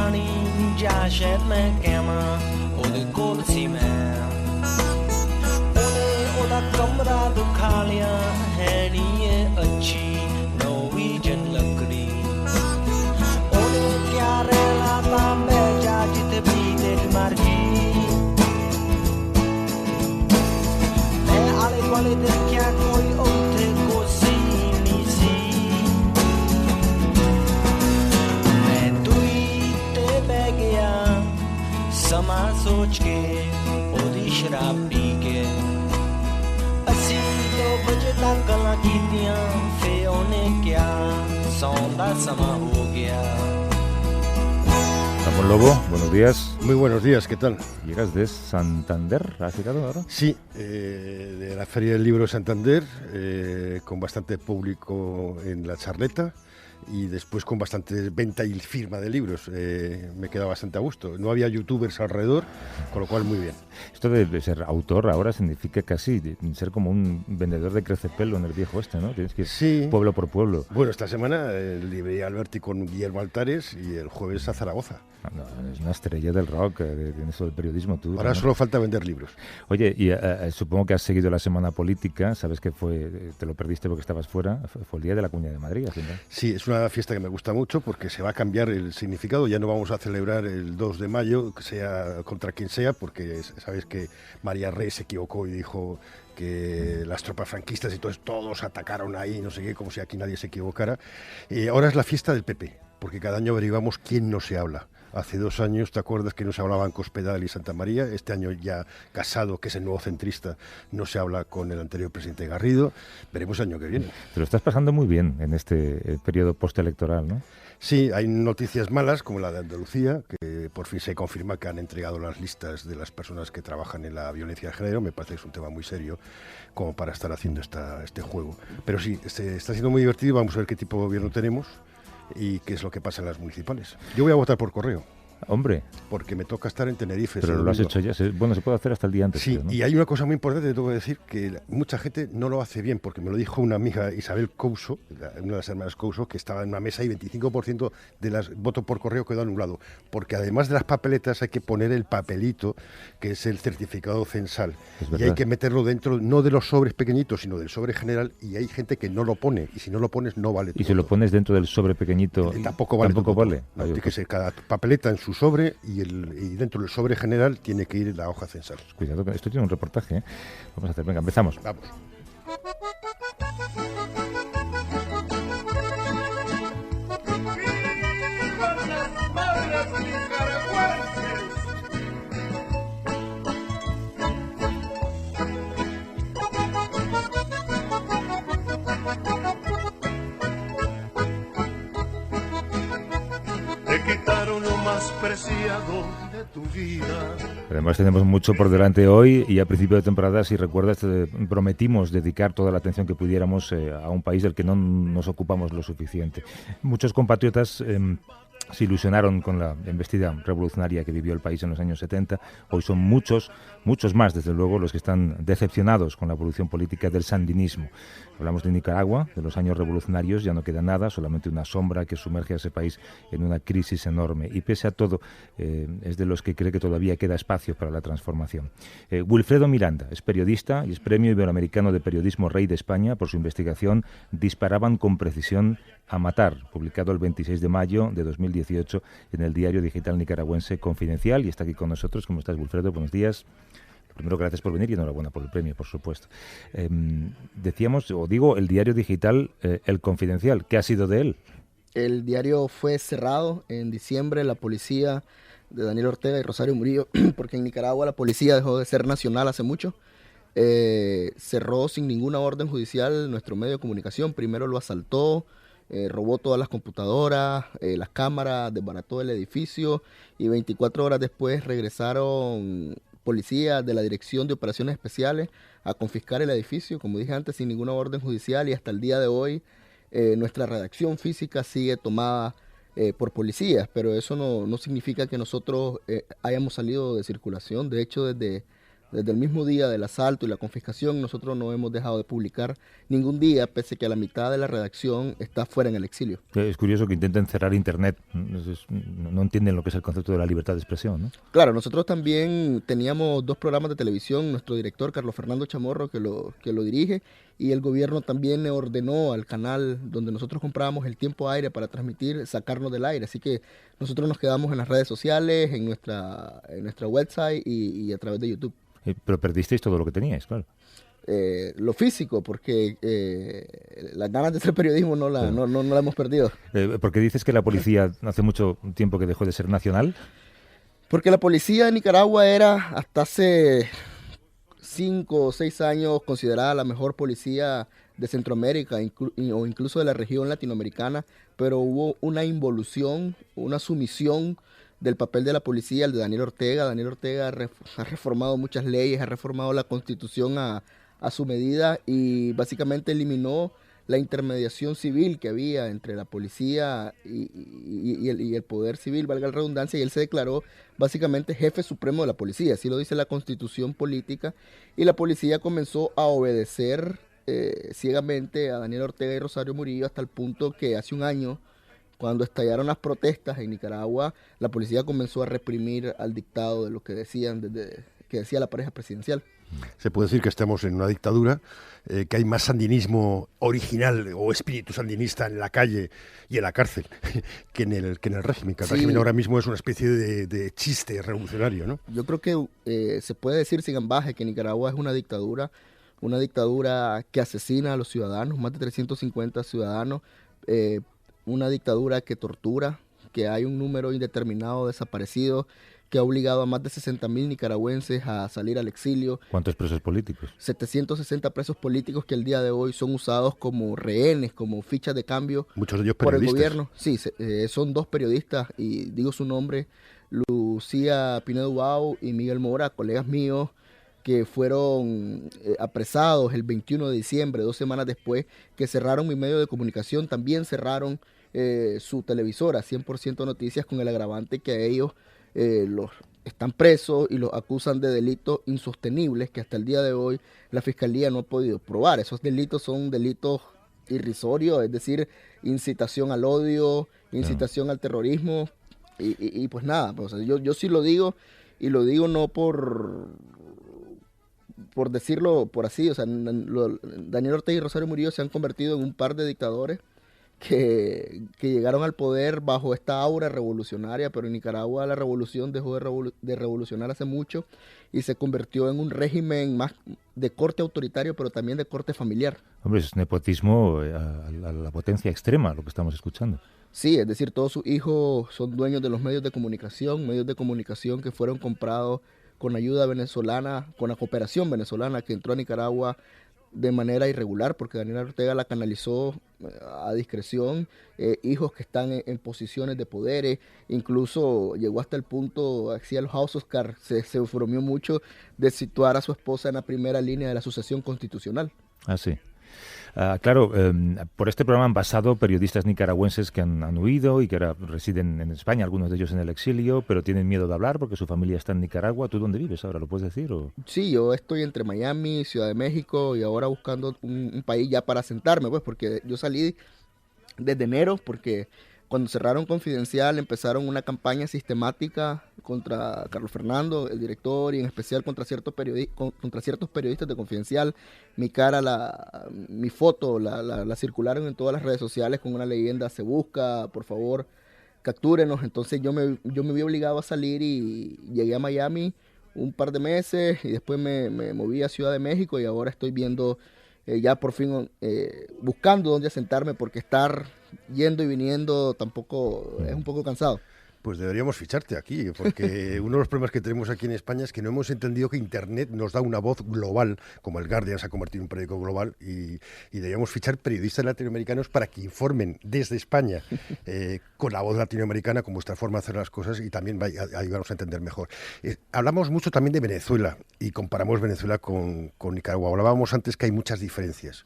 ਪਾਣੀ ਜਾਂ ਸ਼ਹਿਦ ਮੈਂ ਕਹਿਵਾਂ ਉਹਦੇ ਕੋਲ ਸੀ ਮੈਂ ਉਹਨੇ ਉਹਦਾ ਕਮਰਾ ਦੁਖਾ ਲਿਆ ਹੈ ਨੀ ਇਹ ਅੱਛੀ ਨੋਰਵੀਜਨ ਲੱਕੜੀ ਉਹਨੇ ਕਿਆ ਰਹਿਣਾ ਤਾਂ ਮੈਂ ਜਾ ਜਿੱਥੇ ਵੀ ਤੇ ਮਰਜੀ ਮੈਂ ਆਲੇ ਦੁਆਲੇ ਦੇਖਿਆ ਕੋਈ ਉੱਥੇ ਕੋਸੀ ਨਹੀਂ ਸੀ ਮੈਂ ਦੂਈ ਤੇ ਬਹਿ ਗਿਆ ਸਮਾਂ ਸੋਚ ਕੇ ਉਹਦੀ ਸ਼ਰਾਬ ਪੀ ਕੇ ਅਸੀਂ 2 ਵਜੇ ਤੱਕ ਗੱਲਾਂ ਕੀਤੀਆਂ ਫੇ ਉਹਨੇ ਕਿਹਾ ਸੌਣ ਦਾ ਸਮਾਂ ਹੋ ਗਿਆ Ramón Lobo, buenos días. Muy buenos días, ¿qué tal? ¿Llegas de Santander? ¿Has llegado ahora? Sí, de la Feria del Libro de Santander, con bastante público en la charleta y después con bastante venta y firma de libros. Me queda bastante a gusto. No había youtubers alrededor, con lo cual muy bien. Esto de ser autor ahora significa casi ser como un vendedor de crecepelo en el viejo oeste, ¿no? Tienes que ir Sí. pueblo por pueblo. Bueno, esta semana librería Alberti con Guillermo Altares y el jueves a Zaragoza. No, es una estrella del rock, en eso del periodismo tú. Ahora ¿no? solo falta vender libros. Oye, y supongo que has seguido la semana política, sabes que te lo perdiste porque estabas fuera, fue el Día de la Comunidad de Madrid, al final. Sí, es una fiesta que me gusta mucho porque se va a cambiar el significado. Ya no vamos a celebrar el 2 de mayo, sea contra quien sea, porque sabes que María Rey se equivocó y dijo que las tropas franquistas y todos atacaron ahí, no sé qué, como si aquí nadie se equivocara. Ahora es la fiesta del PP, porque cada año averiguamos quién no se habla. Hace 2 años, ¿te acuerdas que no se hablaban Cospedal y Santa María? Este año ya Casado, que es el nuevo centrista, no se habla con el anterior presidente Garrido. Veremos el año que viene. Te lo estás pasando muy bien en este periodo postelectoral, ¿no? Sí, hay noticias malas, como la de Andalucía, que por fin se confirma que han entregado las listas de las personas que trabajan en la violencia de género. Me parece que es un tema muy serio como para estar haciendo este juego. Pero sí, está siendo muy divertido. Vamos a ver qué tipo de gobierno tenemos y qué es lo que pasa en las municipales. Yo voy a votar por correo. Hombre. Porque me toca estar en Tenerife. Pero lo has hecho ya. Bueno, se puede hacer hasta el día antes. Sí, creo, ¿no? Y hay una cosa muy importante que tengo que decir, que mucha gente no lo hace bien, porque me lo dijo una amiga, Isabel Couso, una de las hermanas Couso, que estaba en una mesa y 25% de las votos por correo quedó anulado. Porque además de las papeletas hay que poner el papelito, que es el certificado censal. Y hay que meterlo dentro, no de los sobres pequeñitos, sino del sobre general, y hay gente que no lo pone, y si no lo pones no vale. Y si lo pones dentro del sobre pequeñito, tampoco vale. No, tiene que ser cada papeleta en su sobre y dentro del sobre general tiene que ir la hoja censal. Cuidado, que esto tiene un reportaje, ¿eh? Vamos a hacer, venga, empezamos. Vamos. De tu vida. Además tenemos mucho por delante hoy y a principio de temporada, si recuerdas, prometimos dedicar toda la atención que pudiéramos a un país del que no nos ocupamos lo suficiente. Muchos compatriotas se ilusionaron con la embestida revolucionaria que vivió el país en los años 70. Hoy son muchos más, desde luego, los que están decepcionados con la evolución política del sandinismo. Hablamos de Nicaragua, de los años revolucionarios, ya no queda nada, solamente una sombra que sumerge a ese país en una crisis enorme. Y pese a todo, es de los que cree que todavía queda espacio para la transformación. Wilfredo Miranda es periodista y es Premio Iberoamericano de Periodismo Rey de España por su investigación Disparaban con precisión a matar, publicado el 26 de mayo de 2018 en el diario digital nicaragüense Confidencial, y está aquí con nosotros. ¿Cómo estás, Wilfredo? Buenos días. Primero, gracias por venir y enhorabuena por el premio, por supuesto. El diario digital El Confidencial, ¿qué ha sido de él? El diario fue cerrado en diciembre. La policía de Daniel Ortega y Rosario Murillo, porque en Nicaragua la policía dejó de ser nacional hace mucho, cerró sin ninguna orden judicial nuestro medio de comunicación. Primero lo asaltó, robó todas las computadoras, las cámaras, desbarató el edificio, y 24 horas después regresaron policías de la Dirección de Operaciones Especiales a confiscar el edificio, como dije antes, sin ninguna orden judicial, y hasta el día de hoy nuestra redacción física sigue tomada por policías, pero eso no significa que nosotros hayamos salido de circulación. De hecho, desde Desde el mismo día del asalto y la confiscación, nosotros no hemos dejado de publicar ningún día, pese que la mitad de la redacción está fuera en el exilio. Es curioso que intenten cerrar Internet. No entienden lo que es el concepto de la libertad de expresión, ¿no? Claro, nosotros también teníamos 2 programas de televisión, nuestro director Carlos Fernando Chamorro que lo dirige, y el gobierno también le ordenó al canal donde nosotros comprábamos el tiempo aire para transmitir, sacarnos del aire. Así que nosotros nos quedamos en las redes sociales, en nuestra website y a través de YouTube. Pero perdisteis todo lo que teníais, claro. Lo físico, porque las ganas de hacer periodismo no la hemos perdido. Porque dices que la policía hace mucho tiempo que dejó de ser nacional. Porque la policía de Nicaragua era hasta hace 5 o 6 años considerada la mejor policía de Centroamérica o incluso de la región latinoamericana, pero hubo una involución, una sumisión del papel de la policía, el de Daniel Ortega. Daniel Ortega ha reformado muchas leyes, ha reformado la Constitución a su medida y básicamente eliminó la intermediación civil que había entre la policía y el poder civil, valga la redundancia, y él se declaró básicamente jefe supremo de la policía, así lo dice la Constitución política, y la policía comenzó a obedecer ciegamente a Daniel Ortega y Rosario Murillo hasta el punto que hace un año, cuando estallaron las protestas en Nicaragua, la policía comenzó a reprimir al dictado de lo que decía la pareja presidencial. Se puede decir que estamos en una dictadura, que hay más sandinismo original o espíritu sandinista en la calle y en la cárcel que en el régimen. Que el régimen ahora mismo es una especie de chiste revolucionario, ¿no? Yo creo que se puede decir sin ambaje que Nicaragua es una dictadura que asesina a los ciudadanos, más de 350 ciudadanos, una dictadura que tortura, que hay un número indeterminado de desaparecidos, que ha obligado a más de 60.000 nicaragüenses a salir al exilio. ¿Cuántos presos políticos? 760 presos políticos que el día de hoy son usados como rehenes, como fichas de cambio. Muchos de ellos por periodistas. el gobierno. Sí, son 2 periodistas y digo su nombre, Lucía Pinedo Ubao y Miguel Mora, colegas míos, que fueron apresados el 21 de diciembre, 2 semanas después que cerraron mi medio de comunicación. También cerraron su televisora, 100% Noticias, con el agravante que a ellos los están presos y los acusan de delitos insostenibles que hasta el día de hoy la Fiscalía no ha podido probar. Esos delitos son delitos irrisorios, es decir, incitación al odio, incitación al terrorismo y pues nada, pues, o sea, yo sí lo digo y lo digo no por decirlo por así, o sea, Daniel Ortega y Rosario Murillo se han convertido en un par de dictadores que llegaron al poder bajo esta aura revolucionaria, pero en Nicaragua la revolución dejó de revolucionar hace mucho y se convirtió en un régimen más de corte autoritario, pero también de corte familiar. Hombre, es nepotismo a la potencia extrema lo que estamos escuchando. Sí, es decir, todos sus hijos son dueños de los medios de comunicación que fueron comprados con ayuda venezolana, con la cooperación venezolana que entró a Nicaragua de manera irregular, porque Daniel Ortega la canalizó a discreción, hijos que están en posiciones de poderes, incluso llegó hasta el punto, así el House Oscar se bromeó mucho de situar a su esposa en la primera línea de la sucesión constitucional. Ah, sí. Claro, por este programa han pasado periodistas nicaragüenses que han huido y que ahora residen en España, algunos de ellos en el exilio, pero tienen miedo de hablar porque su familia está en Nicaragua. ¿Tú dónde vives ahora? ¿Lo puedes decir? ¿O? Sí, yo estoy entre Miami, Ciudad de México y ahora buscando un país ya para asentarme, pues porque yo salí desde enero porque cuando cerraron Confidencial empezaron una campaña sistemática contra Carlos Fernando, el director, y en especial contra ciertos periodistas de Confidencial. Mi foto la circularon en todas las redes sociales con una leyenda: se busca, por favor, captúrenos. Entonces yo me vi obligado a salir y llegué a Miami un par de meses y después me moví a Ciudad de México y ahora estoy viendo ya por fin buscando dónde asentarme, porque estar yendo y viniendo tampoco es un poco cansado. Pues deberíamos ficharte aquí, porque uno de los problemas que tenemos aquí en España es que no hemos entendido que Internet nos da una voz global, como el Guardian se ha convertido en un periódico global, y deberíamos fichar periodistas latinoamericanos para que informen desde España con la voz latinoamericana, con vuestra forma de hacer las cosas, y también ayudarnos a entender mejor. Hablamos mucho también de Venezuela y comparamos Venezuela con Nicaragua. Hablábamos antes que hay muchas diferencias.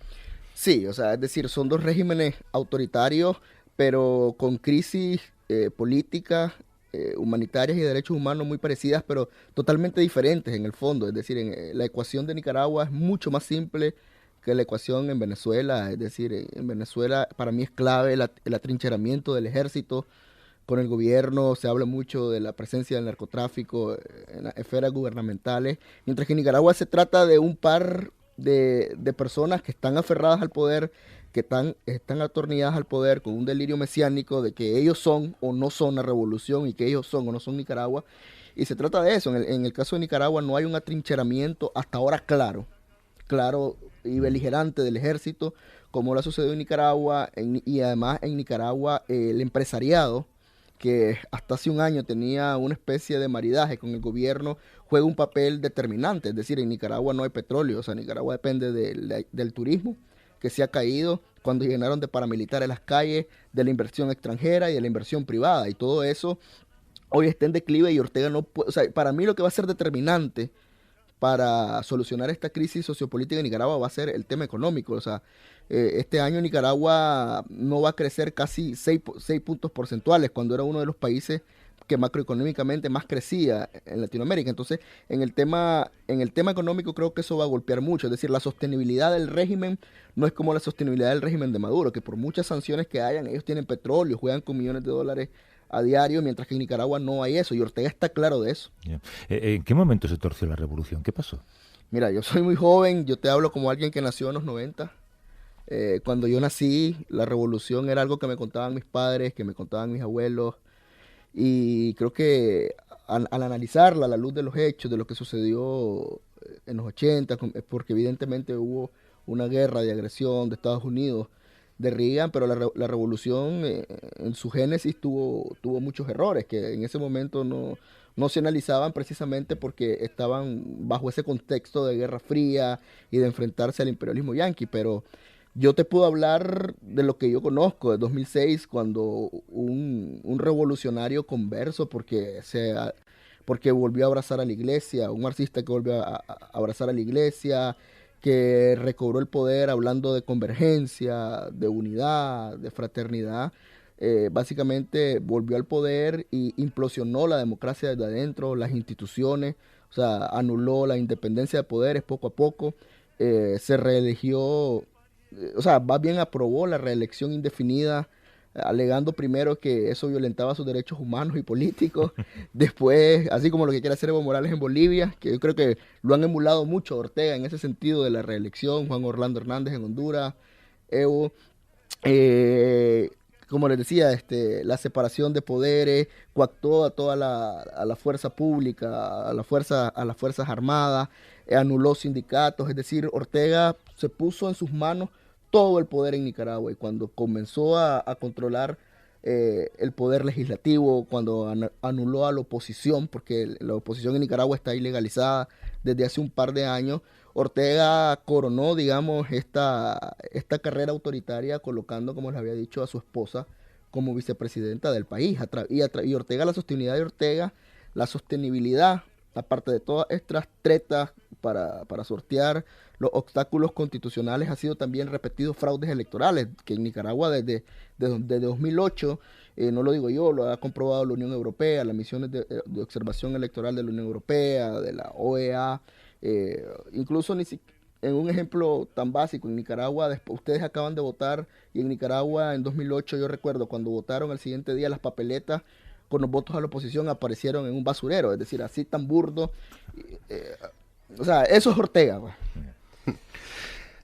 Sí, o sea, es decir, son 2 regímenes autoritarios, pero con crisis política humanitarias y de derechos humanos muy parecidas, pero totalmente diferentes en el fondo. Es decir, la ecuación de Nicaragua es mucho más simple que la ecuación en Venezuela. Es decir, en Venezuela para mí es clave el atrincheramiento del ejército con el gobierno. Se habla mucho de la presencia del narcotráfico en las esferas gubernamentales, mientras que en Nicaragua se trata de un par de personas que están aferradas al poder, que están atornilladas al poder con un delirio mesiánico de que ellos son o no son la revolución y que ellos son o no son Nicaragua. Y se trata de eso. En el caso de Nicaragua no hay un atrincheramiento hasta ahora claro y beligerante del ejército, como lo ha sucedido en Nicaragua, y además en Nicaragua el empresariado, que hasta hace un año tenía una especie de maridaje con el gobierno, juega un papel determinante. Es decir, en Nicaragua no hay petróleo, o sea, Nicaragua depende del turismo, que se ha caído cuando llenaron de paramilitares las calles, de la inversión extranjera y de la inversión privada, y todo eso hoy está en declive y Ortega no puede, o sea, para mí lo que va a ser determinante para solucionar esta crisis sociopolítica de Nicaragua va a ser el tema económico. O sea, este año Nicaragua no va a crecer casi 6 puntos porcentuales, cuando era uno de los países que macroeconómicamente más crecía en Latinoamérica. Entonces, en el tema económico creo que eso va a golpear mucho. Es decir, la sostenibilidad del régimen no es como la sostenibilidad del régimen de Maduro, que por muchas sanciones que hayan, ellos tienen petróleo, juegan con millones de dólares a diario, mientras que en Nicaragua no hay eso, y Ortega está claro de eso. Yeah. ¿En qué momento se torció la revolución? ¿Qué pasó? Mira, yo soy muy joven, yo te hablo como alguien que nació en los 90. Cuando yo nací, la revolución era algo que me contaban mis padres, que me contaban mis abuelos, y creo que al analizarla a la luz de los hechos, de lo que sucedió en los 80, porque evidentemente hubo una guerra de agresión de Estados Unidos, de Reagan, pero la revolución en su génesis tuvo muchos errores que en ese momento no se analizaban, precisamente porque estaban bajo ese contexto de Guerra Fría y de enfrentarse al imperialismo yanqui. Pero yo te puedo hablar de lo que yo conozco de 2006, cuando un revolucionario converso, porque volvió a abrazar a la iglesia, un marxista que volvió a abrazar a la iglesia, que recobró el poder hablando de convergencia, de unidad, de fraternidad, básicamente volvió al poder y implosionó la democracia desde adentro, las instituciones, o sea, anuló la independencia de poderes poco a poco, se reeligió, o sea, más bien aprobó la reelección indefinida, alegando primero que eso violentaba sus derechos humanos y políticos, después, así como lo que quiere hacer Evo Morales en Bolivia, que yo creo que lo han emulado mucho a Ortega en ese sentido de la reelección, Juan Orlando Hernández en Honduras, Evo, como les decía, la separación de poderes, coactó a toda la fuerza pública, a las fuerzas armadas, anuló sindicatos. Es decir, Ortega se puso en sus manos todo el poder en Nicaragua, y cuando comenzó a controlar el poder legislativo, cuando anuló a la oposición, porque la oposición en Nicaragua está ilegalizada desde hace un par de años, Ortega coronó, digamos, esta carrera autoritaria colocando, como les había dicho, a su esposa como vicepresidenta del país. Y Ortega, la sostenibilidad de Ortega, la sostenibilidad, aparte de todas estas tretas para sortear los obstáculos constitucionales, ha sido también repetidos fraudes electorales, que en Nicaragua desde 2008, no lo digo yo, lo ha comprobado la Unión Europea, las misiones de observación electoral de la Unión Europea, de la OEA, incluso en un ejemplo tan básico, en Nicaragua, ustedes acaban de votar, y en Nicaragua en 2008 yo recuerdo cuando votaron, al siguiente día las papeletas con los votos a la oposición aparecieron en un basurero, es decir, así tan burdo. O sea, eso es Ortega. Pues.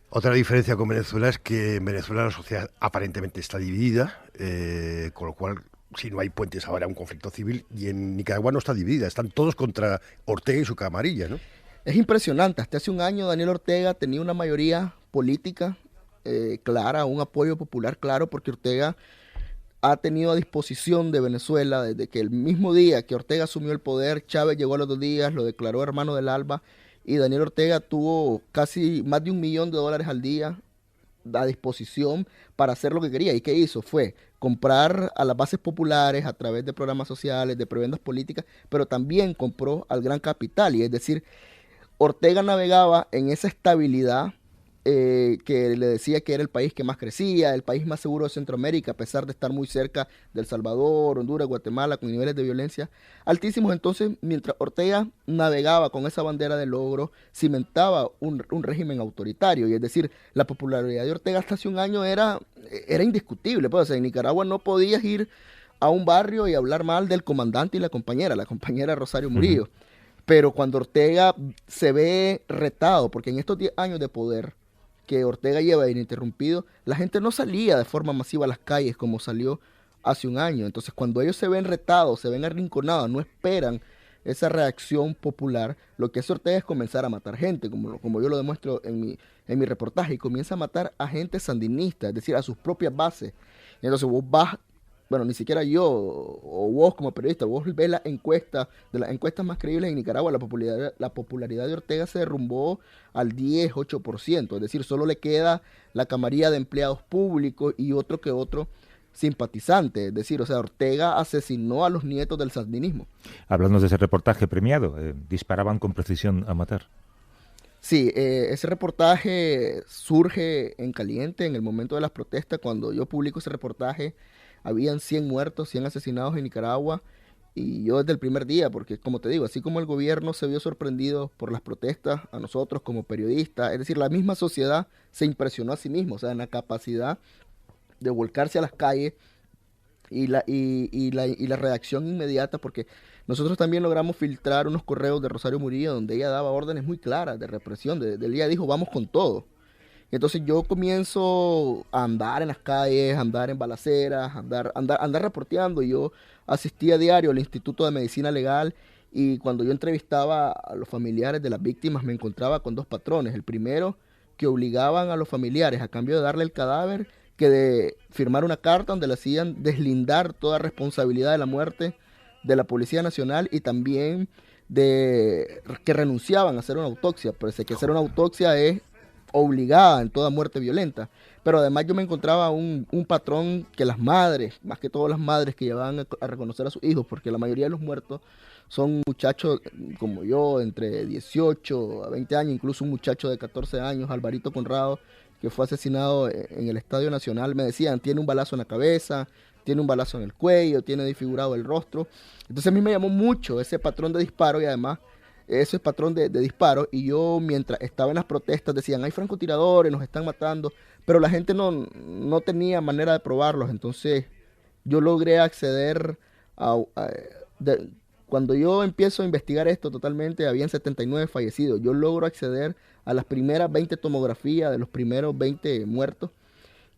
Otra diferencia con Venezuela es que en Venezuela la sociedad aparentemente está dividida, con lo cual, si no hay puentes, habrá un conflicto civil, y en Nicaragua no está dividida, están todos contra Ortega y su camarilla, ¿no? Es impresionante. Hasta hace un año Daniel Ortega tenía una mayoría política clara, un apoyo popular claro, porque Ortega ha tenido a disposición de Venezuela desde que el mismo día que Ortega asumió el poder, Chávez llegó a los 2 días, lo declaró hermano del ALBA, y Daniel Ortega tuvo casi más de $1 millón al día a disposición para hacer lo que quería. ¿Y qué hizo? Fue comprar a las bases populares a través de programas sociales, de prebendas políticas, pero también compró al gran capital. Y es decir, Ortega navegaba en esa estabilidad que le decía que era el país que más crecía, el país más seguro de Centroamérica, a pesar de estar muy cerca de El Salvador, Honduras, Guatemala, con niveles de violencia altísimos. Entonces, mientras Ortega navegaba con esa bandera de logro, cimentaba un régimen autoritario. Y es decir, la popularidad de Ortega hasta hace un año era indiscutible. Pues, o sea, en Nicaragua no podías ir a un barrio y hablar mal del comandante y la compañera Rosario Murillo. Pero cuando Ortega se ve retado, porque en estos 10 años de poder que Ortega lleva ininterrumpido, la gente no salía de forma masiva a las calles como salió hace un año. Entonces, cuando ellos se ven retados, se ven arrinconados, no esperan esa reacción popular, lo que hace Ortega es comenzar a matar gente, como yo lo demuestro en mi reportaje, y comienza a matar a gente sandinista, es decir, a sus propias bases. Entonces vos vas, bueno, ni siquiera yo o vos como periodista, vos ves la encuesta, de las encuestas más creíbles en Nicaragua, la popularidad de Ortega se derrumbó al 10, 8%, es decir, solo le queda la camarilla de empleados públicos y otro que otro simpatizante, es decir, o sea, Ortega asesinó a los nietos del sandinismo. Hablando de ese reportaje premiado, disparaban con precisión a matar. Sí, ese reportaje surge en caliente en el momento de las protestas. Cuando yo publico ese reportaje, habían 100 muertos, 100 asesinados en Nicaragua, y yo desde el primer día, porque como te digo, así como el gobierno se vio sorprendido por las protestas, a nosotros como periodistas, es decir, la misma sociedad se impresionó a sí misma, o sea, en la capacidad de volcarse a las calles y la reacción inmediata, porque nosotros también logramos filtrar unos correos de Rosario Murillo donde ella daba órdenes muy claras de represión, ella dijo, vamos con todo. Entonces yo comienzo a andar en las calles, a andar en balaceras, andar reporteando. Yo asistía a diario al Instituto de Medicina Legal, y cuando yo entrevistaba a los familiares de las víctimas me encontraba con dos patrones. El primero, que obligaban a los familiares, a cambio de darle el cadáver, que de firmar una carta donde le hacían deslindar toda responsabilidad de la muerte de la Policía Nacional, y también de que renunciaban a hacer una autopsia. Parece que hacer una autopsia es obligada en toda muerte violenta. Pero además yo me encontraba un patrón que las madres, más que todas las madres que llevaban a reconocer a sus hijos, porque la mayoría de los muertos son muchachos como yo, entre 18 a 20 años, incluso un muchacho de 14 años, Alvarito Conrado, que fue asesinado en el Estadio Nacional. Me decían, tiene un balazo en la cabeza, tiene un balazo en el cuello, tiene desfigurado el rostro. Entonces a mí me llamó mucho ese patrón de disparo, y además ese patrón de disparo, y yo mientras estaba en las protestas decían, hay francotiradores, nos están matando, pero la gente no tenía manera de probarlos. Entonces yo logré acceder cuando yo empiezo a investigar esto totalmente, habían 79 fallecidos. Yo logro acceder a las primeras 20 tomografías de los primeros 20 muertos,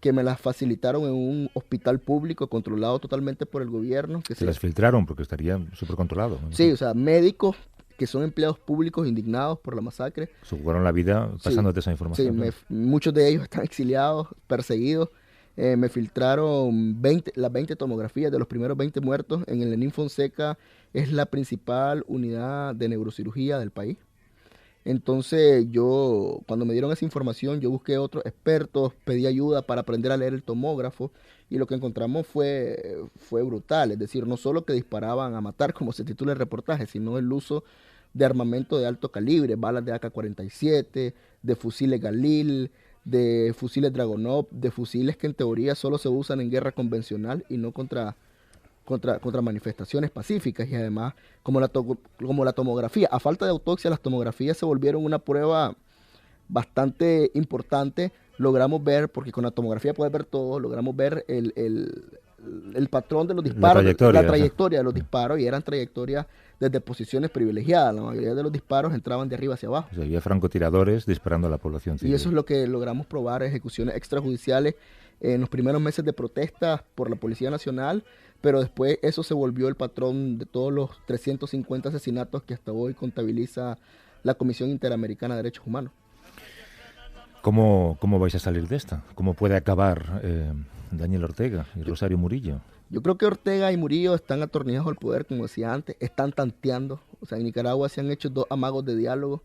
que me las facilitaron en un hospital público controlado totalmente por el gobierno. Se las filtraron porque estaría súper controlado, ¿no? Sí, o sea, médicos que son empleados públicos indignados por la masacre. Se jugaron la vida pasándote esa información. Sí, muchos de ellos están exiliados, perseguidos. Me filtraron las 20 tomografías de los primeros 20 muertos. En el Lenín Fonseca es la principal unidad de neurocirugía del país. Entonces yo, cuando me dieron esa información, yo busqué otros expertos, pedí ayuda para aprender a leer el tomógrafo, y lo que encontramos fue brutal. Es decir, no solo que disparaban a matar, como se titula el reportaje, sino el uso de armamento de alto calibre, balas de AK-47, de fusiles Galil, de fusiles Dragunov, de fusiles que en teoría solo se usan en guerra convencional y no contra manifestaciones pacíficas. Y además, como la tomografía, a falta de autopsia, las tomografías se volvieron una prueba bastante importante. Logramos ver, porque con la tomografía puedes ver todo, logramos ver el patrón de los disparos, la trayectoria de los disparos, y eran trayectorias desde posiciones privilegiadas. La mayoría de los disparos entraban de arriba hacia abajo. O sea, había francotiradores disparando a la población civil. Y eso es lo que logramos probar, ejecuciones extrajudiciales en los primeros meses de protesta por la Policía Nacional, pero después eso se volvió el patrón de todos los 350 asesinatos que hasta hoy contabiliza la Comisión Interamericana de Derechos Humanos. ¿Cómo vais a salir de esta? ¿Cómo puede acabar Daniel Ortega y Rosario Murillo? Yo creo que Ortega y Murillo están atornillados al poder, como decía antes, están tanteando. O sea, en Nicaragua se han hecho 2 amagos de diálogo,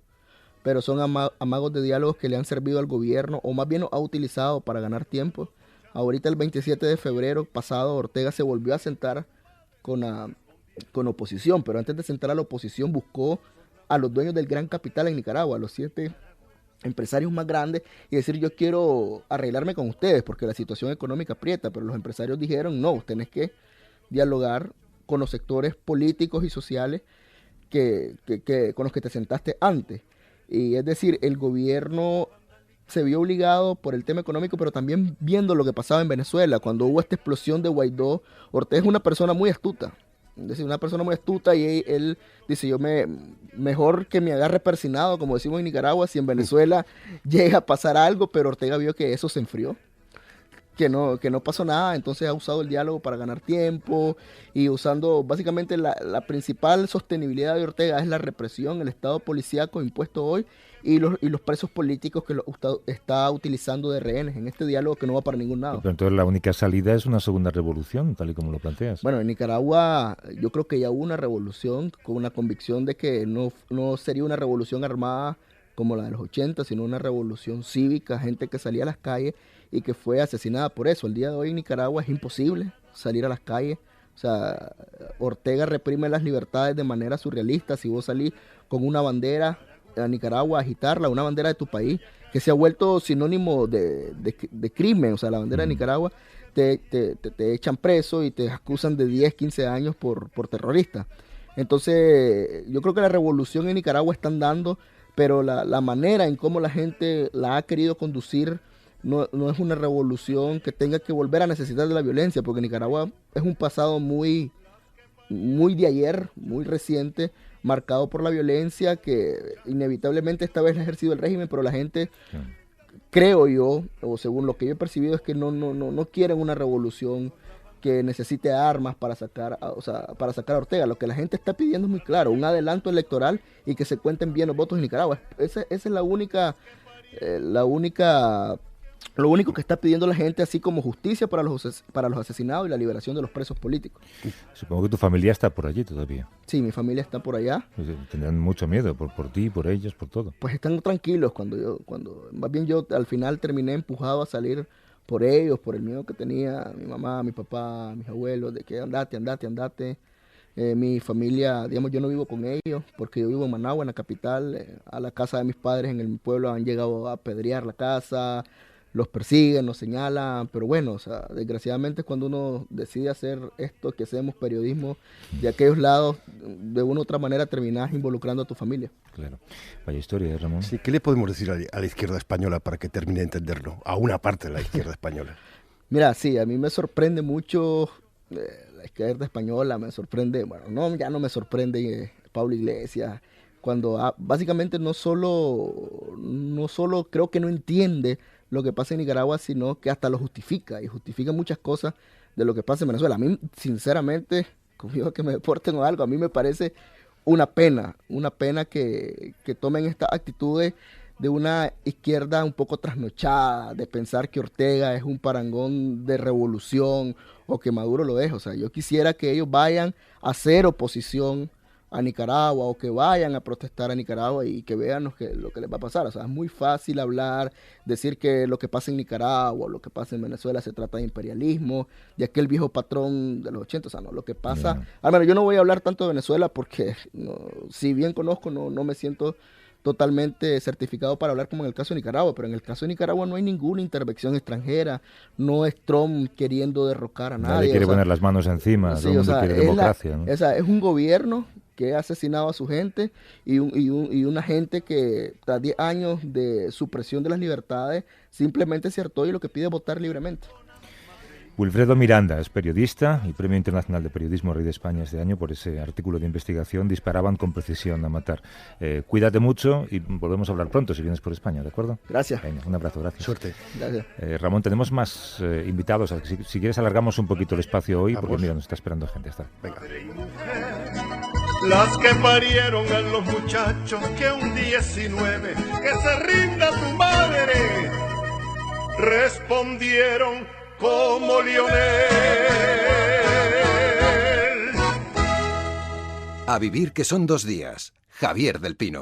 pero son amagos de diálogos que le han servido al gobierno, o más bien lo ha utilizado para ganar tiempo. Ahorita el 27 de febrero pasado, Ortega se volvió a sentar con oposición, pero antes de sentar a la oposición buscó a los dueños del gran capital en Nicaragua, a los 7 empresarios más grandes y decir yo quiero arreglarme con ustedes porque la situación económica aprieta, pero los empresarios dijeron no, tenés que dialogar con los sectores políticos y sociales con los que te sentaste antes. Y es decir, el gobierno se vio obligado por el tema económico, pero también viendo lo que pasaba en Venezuela, cuando hubo esta explosión de Guaidó. Ortega es una persona muy astuta, es decir, una persona muy astuta y él dice, mejor que me agarre persinado, como decimos en Nicaragua, si en Venezuela llega a pasar algo, pero Ortega vio que eso se enfrió, que no pasó nada, entonces ha usado el diálogo para ganar tiempo y usando, básicamente la principal sostenibilidad de Ortega es la represión, el estado policíaco impuesto hoy y los presos políticos que está utilizando de rehenes en este diálogo que no va para ningún lado. Pero entonces la única salida es una segunda revolución, tal y como lo planteas. Bueno, en Nicaragua yo creo que ya hubo una revolución con una convicción de que no sería una revolución armada como la de los 80, sino una revolución cívica, gente que salía a las calles y que fue asesinada por eso. El día de hoy en Nicaragua es imposible salir a las calles. O sea, Ortega reprime las libertades de manera surrealista. Si vos salís con una bandera a Nicaragua a agitarla, una bandera de tu país, que se ha vuelto sinónimo de crimen, o sea, la bandera de Nicaragua, te echan preso y te acusan de 10, 15 años por terrorista. Entonces, yo creo que la revolución en Nicaragua están dando, pero la manera en cómo la gente la ha querido conducir no es una revolución que tenga que volver a necesitar de la violencia, porque Nicaragua es un pasado muy de ayer, muy reciente, marcado por la violencia que inevitablemente esta vez ha ejercido el régimen, pero la gente, creo yo, o según lo que yo he percibido, es que no quieren una revolución que necesite armas para sacar a Ortega. Lo que la gente está pidiendo es muy claro, un adelanto electoral y que se cuenten bien los votos en Nicaragua. Esa es lo único que está pidiendo la gente, así como justicia para los asesinados y la liberación de los presos políticos. Supongo que tu familia está por allí todavía. Sí, mi familia está por allá. Pues tendrán mucho miedo por ti, por ellos, por todo. Pues están tranquilos más bien yo al final terminé empujado a salir por ellos, por el miedo que tenía mi mamá, mi papá, mis abuelos, de que andate. Mi familia, digamos, yo no vivo con ellos porque yo vivo en Managua, en la capital. A la casa de mis padres en el pueblo han llegado a apedrear la casa, los persiguen, nos señalan, pero bueno, o sea, desgraciadamente cuando uno decide hacer esto, que hacemos periodismo de aquellos lados, de una u otra manera terminás involucrando a tu familia. Claro. Vaya historia, Ramón. Sí, ¿qué le podemos decir a la izquierda española para que termine de entenderlo? A una parte de la izquierda española. Mira, sí, a mí me sorprende mucho la izquierda española, me sorprende, bueno, ya no me sorprende Pablo Iglesias, cuando básicamente no solo creo que no entiende lo que pasa en Nicaragua, sino que hasta lo justifica, y justifica muchas cosas de lo que pasa en Venezuela. A mí, sinceramente, conmigo que me deporten o algo, a mí me parece una pena que tomen estas actitudes de una izquierda un poco trasnochada, de pensar que Ortega es un parangón de revolución o que Maduro lo es. O sea, yo quisiera que ellos vayan a hacer oposición a Nicaragua o que vayan a protestar a Nicaragua y que vean lo que les va a pasar. O sea, es muy fácil hablar, decir que lo que pasa en Nicaragua, lo que pasa en Venezuela se trata de imperialismo, de aquel viejo patrón de los 80. O sea, no, lo que pasa... Al menos yo no voy a hablar tanto de Venezuela porque si bien conozco, no me siento totalmente certificado para hablar como en el caso de Nicaragua, pero en el caso de Nicaragua no hay ninguna intervención extranjera, no es Trump queriendo derrocar a nadie. Nadie quiere poner las manos encima, todo el mundo quiere democracia, ¿no? Es un gobierno que ha asesinado a su gente y una gente que tras 10 años de supresión de las libertades simplemente se hartó y lo que pide es votar libremente. Wilfredo Miranda es periodista y Premio Internacional de Periodismo Rey de España este año por ese artículo de investigación. Disparaban con precisión a matar. Cuídate mucho y volvemos a hablar pronto si vienes por España, ¿de acuerdo? Gracias. Venga, un abrazo, gracias. Suerte. Gracias. Ramón, tenemos más invitados. Si quieres alargamos un poquito el espacio hoy, Vamos. porque mira, nos está esperando gente. Hasta. Venga. Las que parieron a los muchachos que un 19 que se rinda tu madre respondieron como Lionel. A vivir que son 2 días. Javier del Pino.